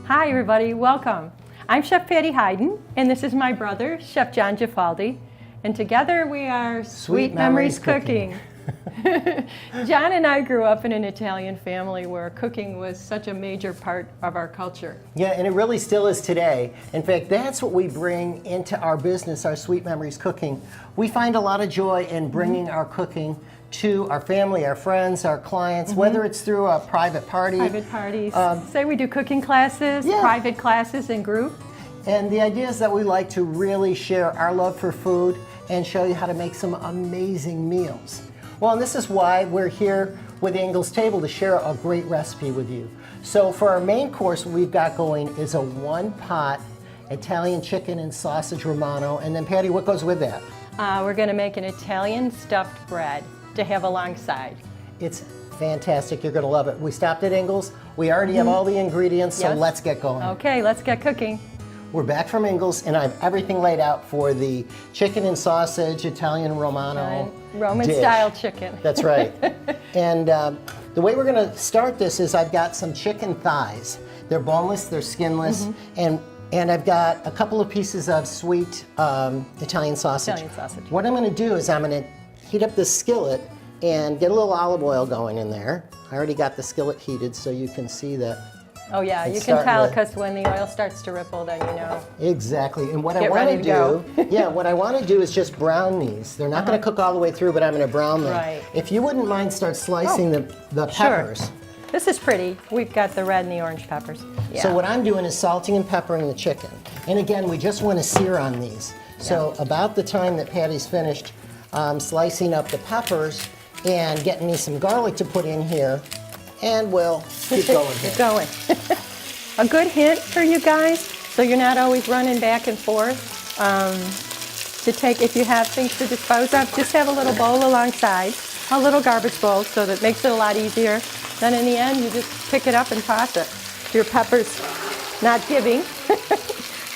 Hi everybody, welcome. I'm Chef Patty Hayden, and this is my brother, Chef John Gifaldi, and together we are Sweet Memories Cooking. John and I grew up in an Italian family where cooking was such a major part of our culture. Yeah, and it really still is today. In fact, that's what we bring into our business, our Sweet Memories Cooking. We find a lot of joy in bringing our cooking to our family, our friends, our clients, whether it's through a private party. Private parties. Say we do cooking classes, private classes in group. And the idea is that we like to really share our love for food and show you how to make some amazing meals. Well, and this is why we're here with the Ingles table to share a great recipe with you. So for our main course, what we've got going is a one-pot Italian chicken and sausage romano. And then Patty, what goes with that? We're going to make an Italian stuffed bread to have alongside. It's fantastic. You're going to love it. We stopped at Ingles. We already have all the ingredients, so let's get going. Okay, let's get cooking. We're back from Ingles, and I have everything laid out for the chicken and sausage Italian Romano Roman-style chicken. That's right. And the way we're going to start this is I've got some chicken thighs. They're boneless, they're skinless, and I've got a couple of pieces of sweet Italian sausage. Italian sausage. What I'm going to do is I'm going to heat up this skillet and get a little olive oil going in there. I already got the skillet heated so you can see that. Oh yeah, you can tell because when the oil starts to ripple, then you know. Exactly, and what I want to do, what I want to do is just brown these. They're not going to cook all the way through, but I'm going to brown them. Right. If you wouldn't mind, start slicing the peppers. Sure. This is pretty. We've got the red and the orange peppers. Yeah. So what I'm doing is salting and peppering the chicken. And again, we just want to sear on these. So about the time that Patty's finished slicing up the peppers and getting me some garlic to put in here, and we'll keep going here. Keep going. A good hint for you guys, so you're not always running back and forth, to take, if you have things to dispose of, just have a little bowl alongside, a little garbage bowl, so that makes it a lot easier. Then in the end, you just pick it up and toss it. If your pepper's not giving,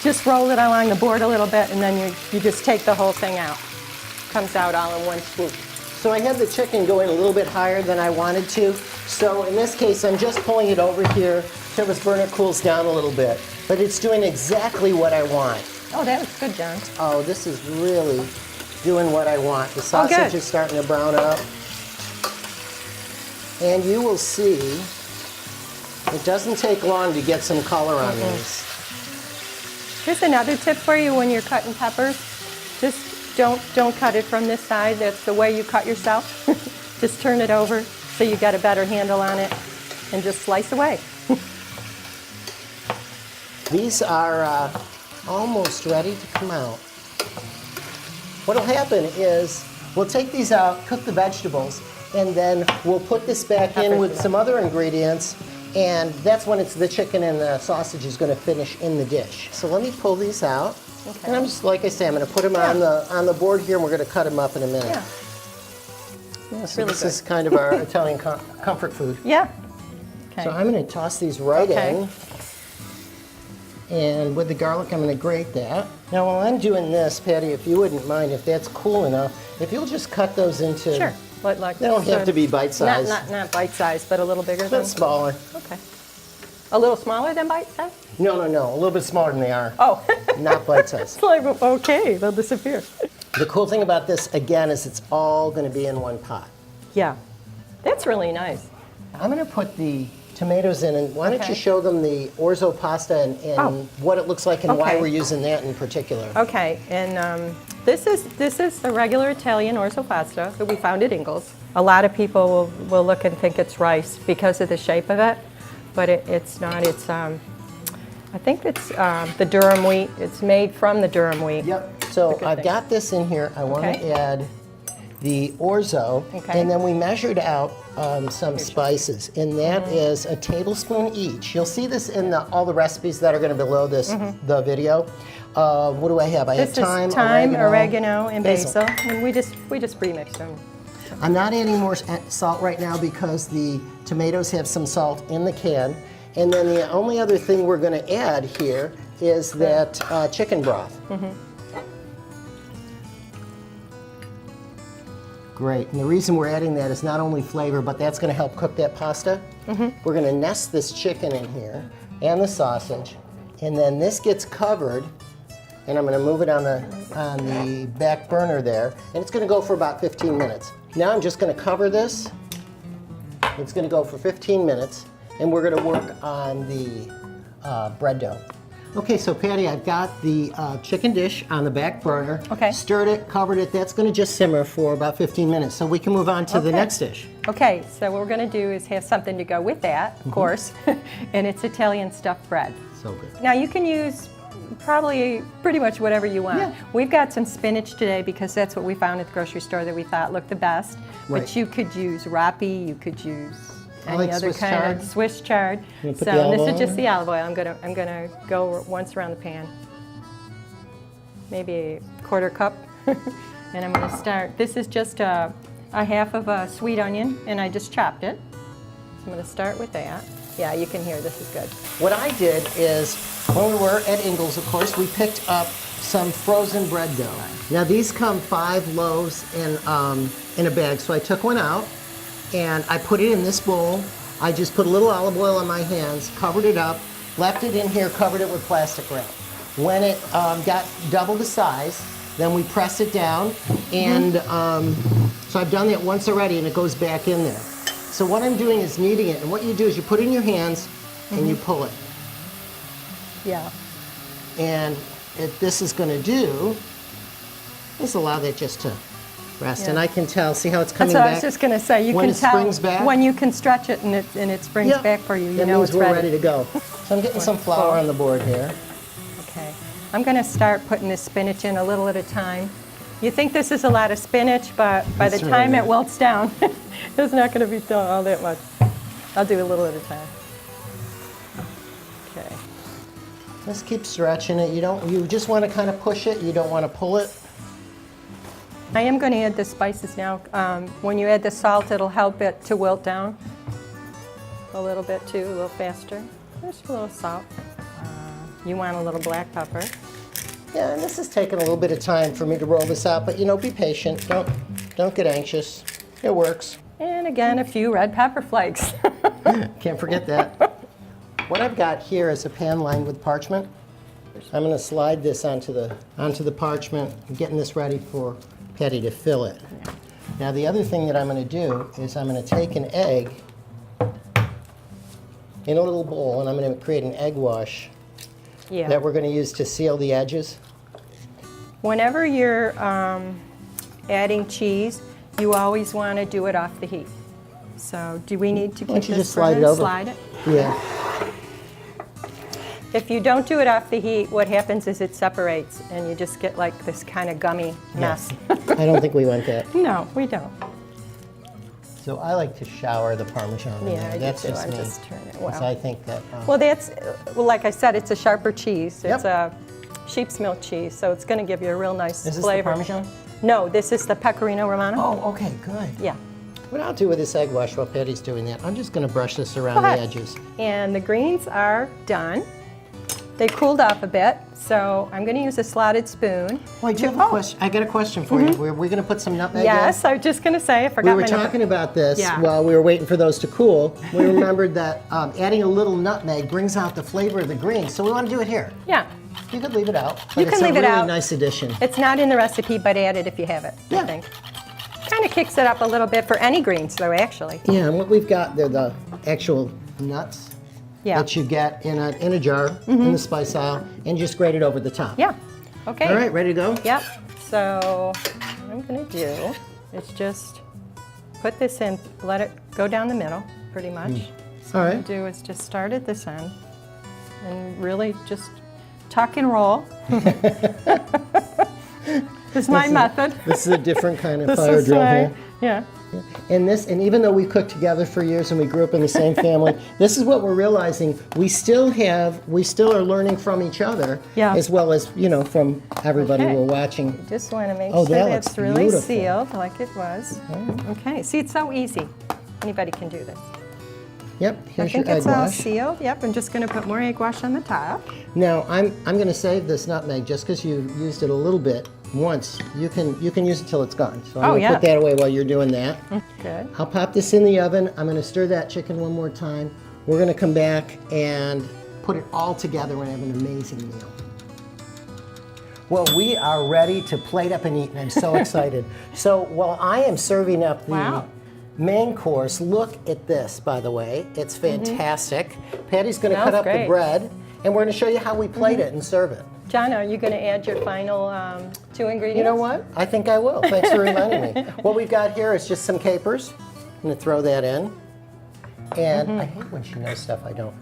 just roll it along the board a little bit, and then you just take the whole thing out. Comes out all in one swoop. So I had the chicken going a little bit higher than I wanted to. So in this case, I'm just pulling it over here till this burner cools down a little bit. But it's doing exactly what I want. Oh, that was good, John. Oh, this is really doing what I want. The sausage is starting to brown up. And you will see, it doesn't take long to get some color on these. Here's another tip for you when you're cutting peppers. Just don't cut it from this side. That's the way you cut yourself. Just turn it over so you get a better handle on it and just slice away. These are almost ready to come out. What'll happen is we'll take these out, cook the vegetables, and then we'll put this back in with some other ingredients, and that's when the chicken and the sausage is going to finish in the dish. So let me pull these out. Okay. And I'm just, like I say, I'm going to put them on the board here, and we're going to cut them up in a minute. Yeah, so really this is kind of our Italian comfort food. Yeah. Okay. So I'm going to toss these right in. And with the garlic, I'm going to grate that. Now, while I'm doing this, Patty, if you wouldn't mind, if that's cool enough, if you'll just cut those into... Sure. Like they don't have to be bite-sized. Not bite-sized, but a little bigger than... smaller. Okay. A little smaller than bite-sized? No. A little bit smaller than they are. Oh. Not bite-sized. It's like, okay, they'll disappear. The cool thing about this, again, is it's all going to be in one pot. Yeah. That's really nice. I'm going to put the tomatoes in, and why don't you show them the orzo pasta and what it looks like and why we're using that in particular. Okay, and this is the regular Italian orzo pasta that we found at Ingles. A lot of people will look and think it's rice because of the shape of it, but it's not. It's I think it's the durum wheat. It's made from the durum wheat. Yep. So I've got this in here. I want to add the orzo, and then we measured out some spices, and that is a tablespoon each. You'll see this in all the recipes that are going to be below this the video. What do I have? I have thyme, oregano, and basil, and we just pre-mixed them. I'm not adding more salt right now because the tomatoes have some salt in the can, and then the only other thing we're going to add here is that chicken broth. Great, and the reason we're adding that is not only flavor, but that's going to help cook that pasta. We're going to nest this chicken in here. and the sausage. And then this gets covered, and I'm going to move it on the back burner there, and it's going to go for about 15 minutes. Now I'm just going to cover this. It's going to go for 15 minutes, and we're going to work on the bread dough. Okay, so Patty, I've got the chicken dish on the back burner. Okay. Stirred it, covered it. That's going to just simmer for about 15 minutes, so we can move on to the next dish. Okay, so what we're going to do is have something to go with that, of course, and it's Italian stuffed bread. So good. Now you can use probably pretty much whatever you want. Yeah. We've got some spinach today because that's what we found at the grocery store that we thought looked the best. Right. But you could use rapi, you could use I any like other Swiss kind chard. of Swiss chard. You So put the olive this is oil just in? the olive oil. I'm gonna go once around the pan, maybe a quarter cup, and I'm gonna start. This is just a half of a sweet onion, and I just chopped it. So I'm gonna start with that. Yeah, you can hear this is good. What I did is, when we were at Ingles, of course, we picked up some frozen bread dough. Now these come 5 loaves in a bag, so I took one out and I put it in this bowl. I just put a little olive oil on my hands, covered it up, left it in here, covered it with plastic wrap. When it got double the size, then we press it down, and so I've done that once already, and it goes back in there. So what I'm doing is kneading it, and what you do is you put it in your hands and you pull it. Yeah. And this is going to do is allow that just to rest. Yeah. And I can tell, see how it's coming That's what back? I was just going to say. You when can it tell springs back? when you can stretch it and it springs Yeah. back for you. You That know means it's we're ready. ready to go. So I'm getting some flour on the board here. Okay. I'm going to start putting this spinach in a little at a time. You think this is a lot of spinach, but by the That's time right. it wilts down, it's not going to be done all that much. I'll do a little at a time. Okay. Just keep stretching it. You just want to kind of push it. You don't want to pull it. I am going to add the spices now. When you add the salt, it'll help it to wilt down a little bit too, a little faster. Just a little salt. You want a little black pepper. Yeah, and this is taking a little bit of time for me to roll this out, but be patient. Don't get anxious. It works. And again, a few red pepper flakes. Can't forget that. What I've got here is a pan lined with parchment. I'm going to slide this onto the parchment, getting this ready for Patty to fill it. Now the other thing that I'm going to do is I'm going to take an egg in a little bowl, and I'm going to create an egg wash Yeah. that we're going to use to seal the edges. Whenever you're adding cheese, you always want to do it off the heat. So do we need to Why don't keep you this just slide it burning? over? Slide it. Yeah. If you don't do it off the heat, what happens is it separates and you just get like this kind of gummy mess. I don't think we want that. No, we don't. So I like to shower the Parmesan in Yeah, there. I do That's too. just I'm me. just turning it. 'Cause Wow. I think that. Well, like I said, it's a sharper cheese. Yep. It's a sheep's milk cheese, so it's going to give you a real nice Is this flavor. the Parmesan? No, this is the Pecorino Romano. Oh, okay, good. Yeah. What I'll do with this egg wash while Patty's doing that, I'm just going to brush this around Go the ahead. edges. And the greens are done. They cooled off a bit, so I'm going to use a slotted spoon. Well, I do have a question. I got a question for you. We're going to put some nutmeg in? Yes, I was just going to say, I We forgot were my nutmeg. talking about this Yeah. while we were waiting for those to cool. We remembered that adding a little nutmeg brings out the flavor of the greens, so we want to do it here. Yeah. You could leave it out. You but can leave it It's a out. really nice addition. It's not in the recipe, but add it if you have it, Yeah. I think. Kind of kicks it up a little bit for any greens, though, actually. Yeah, and what we've got, they're the actual nuts Yeah. that you get in a jar in the spice aisle, and just grate it over the top. Yeah. Okay. All right, ready to go? Yep. So what I'm going to do is just put this in, let it go down the middle, pretty much. All What right. I do is just start at this end and really just tuck and roll. This is my method. This is a different kind of This fire is drill my, here. yeah. And even though we cooked together for years and we grew up in the same family, this is what we're realizing. We still are learning from each other, Yeah. as well as, from everybody Okay. we're watching. Just want to make Oh, sure that that's looks really beautiful. sealed like it was. Okay. See, it's so easy. Anybody can do this. Yep, I here's think your egg it's all wash. sealed. Yep. I'm just going to put more egg wash on the top. Now, I'm going to save this nutmeg just because you used it a little bit once. You can use it till it's gone. So I'm Oh, going to yeah. put that away while you're doing that. Good. I'll pop this in the oven. I'm going to stir that chicken one more time. We're going to come back and put it all together and have an amazing meal. Well, we are ready to plate up and eat, and I'm so excited. So while I am serving up the main course, look at this, by the way. It's fantastic. Patty's going to cut up the bread, and we're going to show you how we plate it and serve it. John, are you going to add your final 2 ingredients? You know what? I think I will. Thanks for reminding me. What we've got here is just some capers. I'm going to throw that in. And I hate when she knows stuff I don't.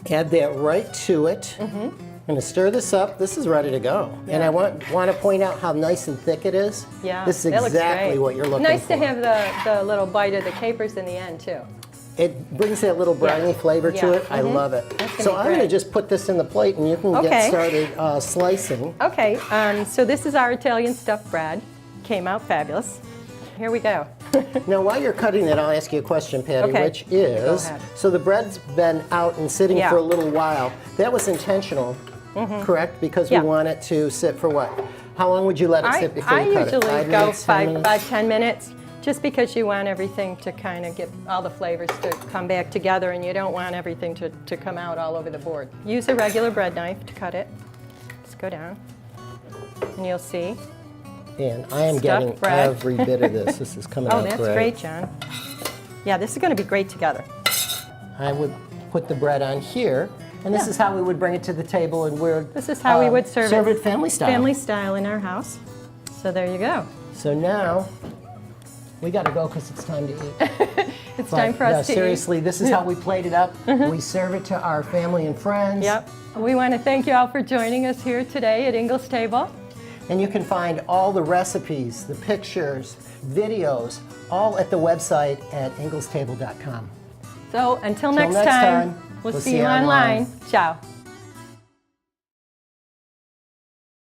Add that right to it. I'm going to stir this up. This is ready to go. Yeah. And I want to point out how nice and thick it is. Yeah, this is exactly what you're looking for. Nice to have the little bite of the capers in the end, too. It brings that little briny flavor to it. I love it. So I'm going to just put this in the plate, and you can get started slicing. Okay, so this is our Italian stuffed bread. Came out fabulous. Here we go. Now, while you're cutting it, I'll ask you a question, Patty, which is, so the bread's been out and sitting for a little while. That was intentional, correct? Because we want it to sit for what? How long would you let it sit before you cut it? I usually go 5-10 minutes, just because you want everything to kind of get all the flavors to come back together, and you don't want everything to come out all over the board. Use a regular bread knife to cut it. Just go down, and you'll see. And I am getting every bit of this. This is coming out great. Oh, that's great, John. Yeah, this is going to be great together. I would put the bread on here, and this is how we would bring it to the table, and this is how we would serve it family style. Family style in our house. So there you go. So now we got to go because it's time to eat. It's time for us to seriously, this is how we plate it up. We serve it to our family and friends. Yep. We want to thank you all for joining us here today at Ingles Table. And you can find all the recipes, the pictures, videos, all at the website at inglestable.com. So until next time, we'll see you online. Ciao.